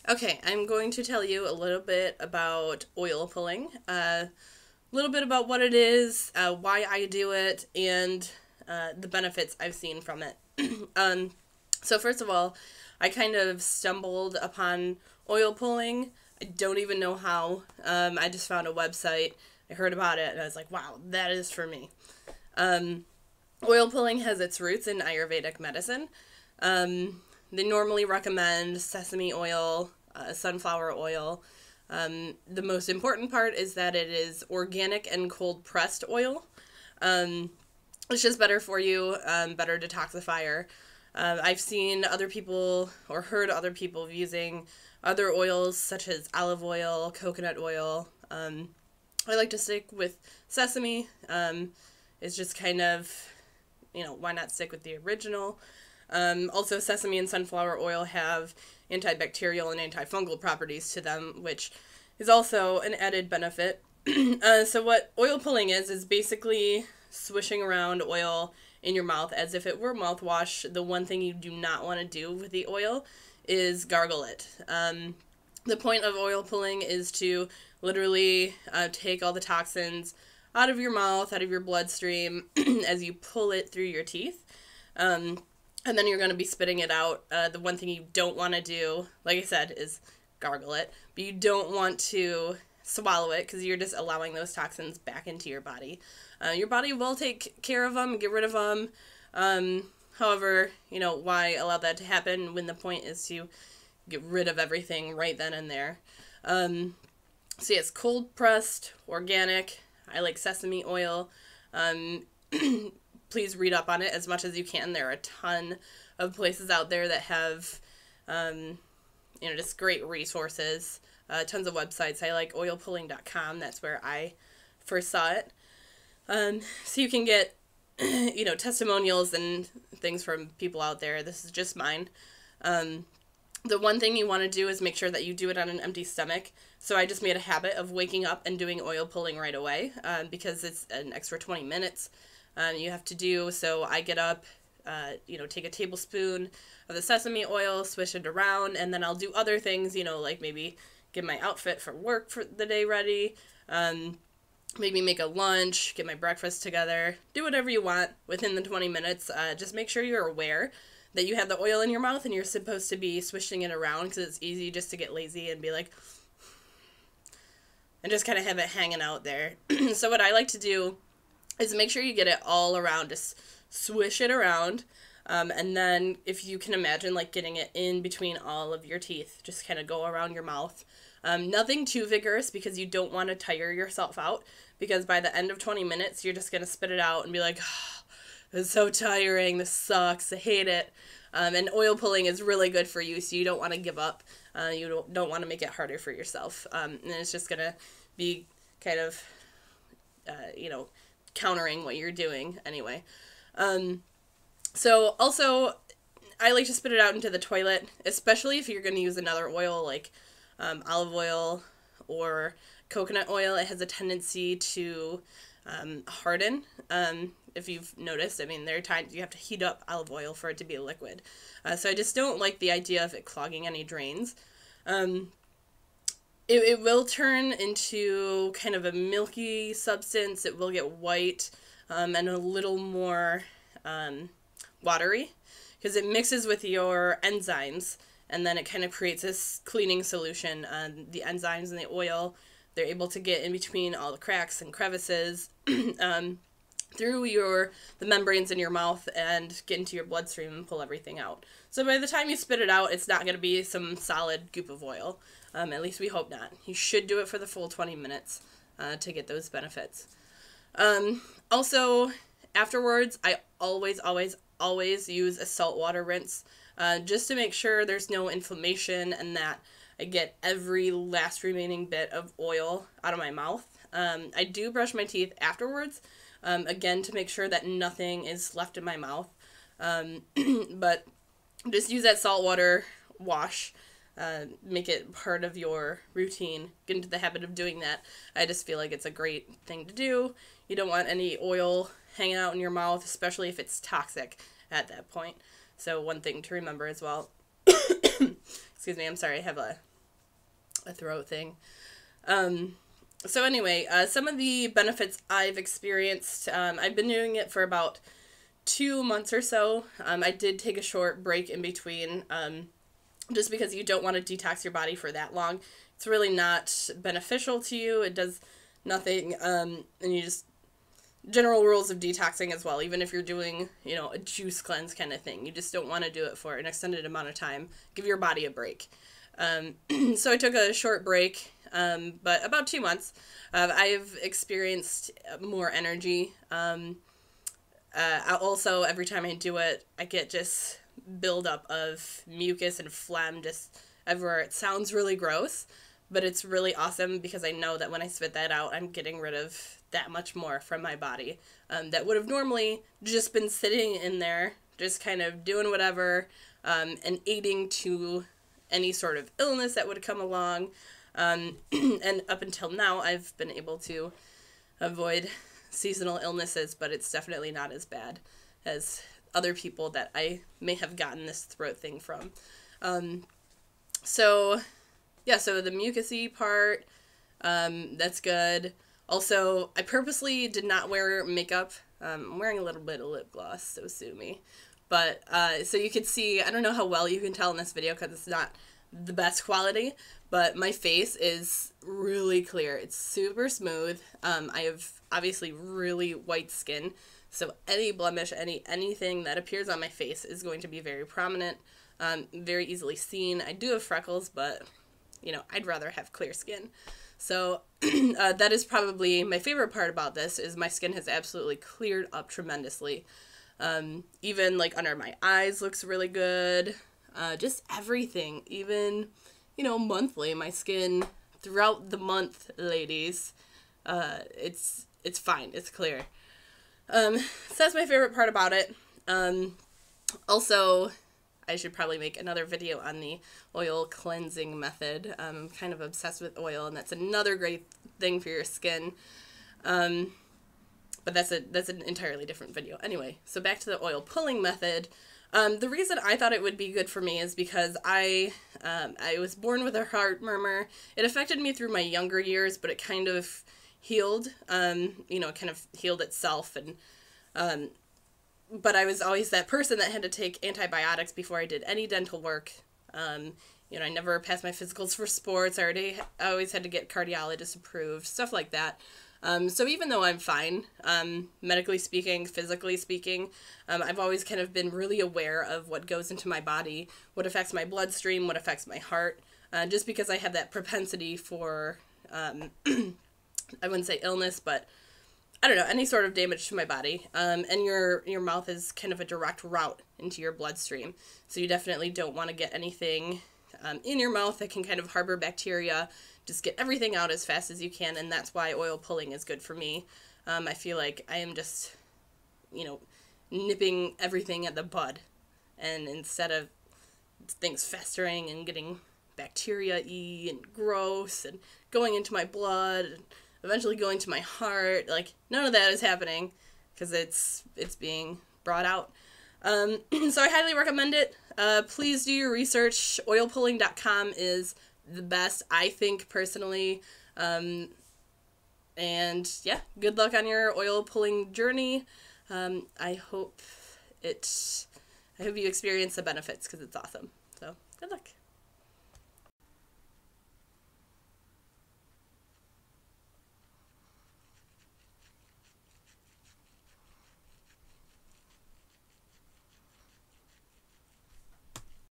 Okay, I'm going to tell you a little bit about oil pulling, a little bit about what it is, why I do it, and the benefits I've seen from it. um, so, first of all, I kind of stumbled upon oil pulling. I don't even know how. I just found a website, I heard about it, and I was like, wow, that is for me. Um, Oil pulling has its roots in Ayurvedic medicine. They normally recommend sesame oil, sunflower oil. The most important part is that it is organic and cold pressed oil. Um, it's just better for you, better detoxifier. I've seen other people or heard other people using other oils such as olive oil, coconut oil. I like to stick with sesame. It's just kind of, why not stick with the original? Also, sesame and sunflower oil have antibacterial and antifungal properties to them, which is also an added benefit. So, what oil pulling is basically swishing around oil in your mouth as if it were mouthwash. The one thing you do not want to do with the oil is gargle it. The point of oil pulling is to literally take all the toxins out of your mouth, out of your bloodstream, as you pull it through your teeth. And then you're going to be spitting it out. The one thing you don't want to do, like I said, is gargle it. But you don't want to swallow it because you're just allowing those toxins back into your body. Your body will take care of them, get rid of them. However, why allow that to happen when the point is to get rid of everything right then and there. So yes, cold pressed, organic. I like sesame oil. Please read up on it as much as you can. There are a ton of places out there that have, just great resources. Tons of websites. I like oilpulling.com. That's where I first saw it. So you can get, testimonials and things from people out there. This is just mine. The one thing you want to do is make sure that you do it on an empty stomach. So I just made a habit of waking up and doing oil pulling right away because it's an extra 20 minutes you have to do. So I get up, take a tablespoon of the sesame oil, swish it around, and then I'll do other things, like maybe get my outfit for work for the day ready, maybe make a lunch, get my breakfast together, do whatever you want within the 20 minutes. Just make sure you're aware that you have the oil in your mouth and you're supposed to be swishing it around because it's easy just to get lazy and be like, and just kind of have it hanging out there. So what I like to do is make sure you get it all around, just swish it around, and then if you can imagine like getting it in between all of your teeth, just kind of go around your mouth. Nothing too vigorous because you don't want to tire yourself out because by the end of 20 minutes you're just going to spit it out and be like, oh, this is so tiring, this sucks, I hate it. And oil pulling is really good for you, so you don't want to give up. You don't want to make it harder for yourself. And it's just going to be kind of, countering what you're doing anyway. So also, I like to spit it out into the toilet, especially if you're going to use another oil like olive oil or coconut oil. It has a tendency to harden. If you've noticed, I mean, there are times you have to heat up olive oil for it to be a liquid. So I just don't like the idea of it clogging any drains. It will turn into kind of a milky substance. It will get white and a little more watery because it mixes with your enzymes and then it kind of creates this cleaning solution. The enzymes and the oil, they're able to get in between all the cracks and crevices through the membranes in your mouth and get into your bloodstream and pull everything out. So by the time you spit it out, it's not going to be some solid goop of oil. At least we hope not. You should do it for the full 20 minutes to get those benefits. Also, afterwards, I always use a saltwater rinse just to make sure there's no inflammation and that I get every last remaining bit of oil out of my mouth. I do brush my teeth afterwards, again, to make sure that nothing is left in my mouth. But just use that saltwater wash. Make it part of your routine. Get into the habit of doing that. I just feel like it's a great thing to do. You don't want any oil hanging out in your mouth, especially if it's toxic at that point. So one thing to remember as well. Excuse me, I'm sorry, I have a a throat thing. So anyway, some of the benefits I've experienced, I've been doing it for about 2 months or so. I did take a short break in between, just because you don't want to detox your body for that long. It's really not beneficial to you. It does nothing, and you just, general rules of detoxing as well, even if you're doing, you know, a juice cleanse kind of thing. You just don't want to do it for an extended amount of time. Give your body a break. So I took a short break, but about 2 months. I've experienced more energy. Also, every time I do it, I get just buildup of mucus and phlegm just everywhere. It sounds really gross, but it's really awesome because I know that when I spit that out, I'm getting rid of that much more from my body that would have normally just been sitting in there, just kind of doing whatever, and aiding to any sort of illness that would come along. And up until now, I've been able to avoid seasonal illnesses, but it's definitely not as bad as other people that I may have gotten this throat thing from. So the mucusy part, that's good. Also, I purposely did not wear makeup. I'm wearing a little bit of lip gloss, so sue me. But, so you can see, I don't know how well you can tell in this video because it's not the best quality, but my face is really clear. It's super smooth. I have obviously really white skin, so any blemish, anything that appears on my face is going to be very prominent, very easily seen. I do have freckles, but, you know, I'd rather have clear skin. So that is probably my favorite part about this, is my skin has absolutely cleared up tremendously. Even like under my eyes looks really good. Just everything, even, you know, monthly, my skin throughout the month, ladies, it's fine. It's clear. So that's my favorite part about it. Also, I should probably make another video on the oil cleansing method. I'm kind of obsessed with oil, and that's another great thing for your skin. But that's an entirely different video. Anyway, so back to the oil pulling method. The reason I thought it would be good for me is because I was born with a heart murmur. It affected me through my younger years, but it kind of healed, you know, kind of healed itself. And but I was always that person that had to take antibiotics before I did any dental work. You know, I never passed my physicals for sports. I always had to get cardiologist approved, stuff like that. So even though I'm fine, medically speaking, physically speaking, I've always kind of been really aware of what goes into my body, what affects my bloodstream, what affects my heart, just because I have that propensity for, I wouldn't say illness, but I don't know, any sort of damage to my body. And your mouth is kind of a direct route into your bloodstream. So you definitely don't want to get anything in your mouth that can kind of harbor bacteria. Just get everything out as fast as you can, and that's why oil pulling is good for me. I feel like I am just, you know, nipping everything at the bud. And instead of things festering and getting bacteria-y and gross and going into my blood and eventually going to my heart, like, none of that is happening because it's being brought out. So I highly recommend it. Please do your research. Oilpulling.com is the best, I think, personally. And yeah, good luck on your oil pulling journey. I hope you experience the benefits because it's awesome. So good luck.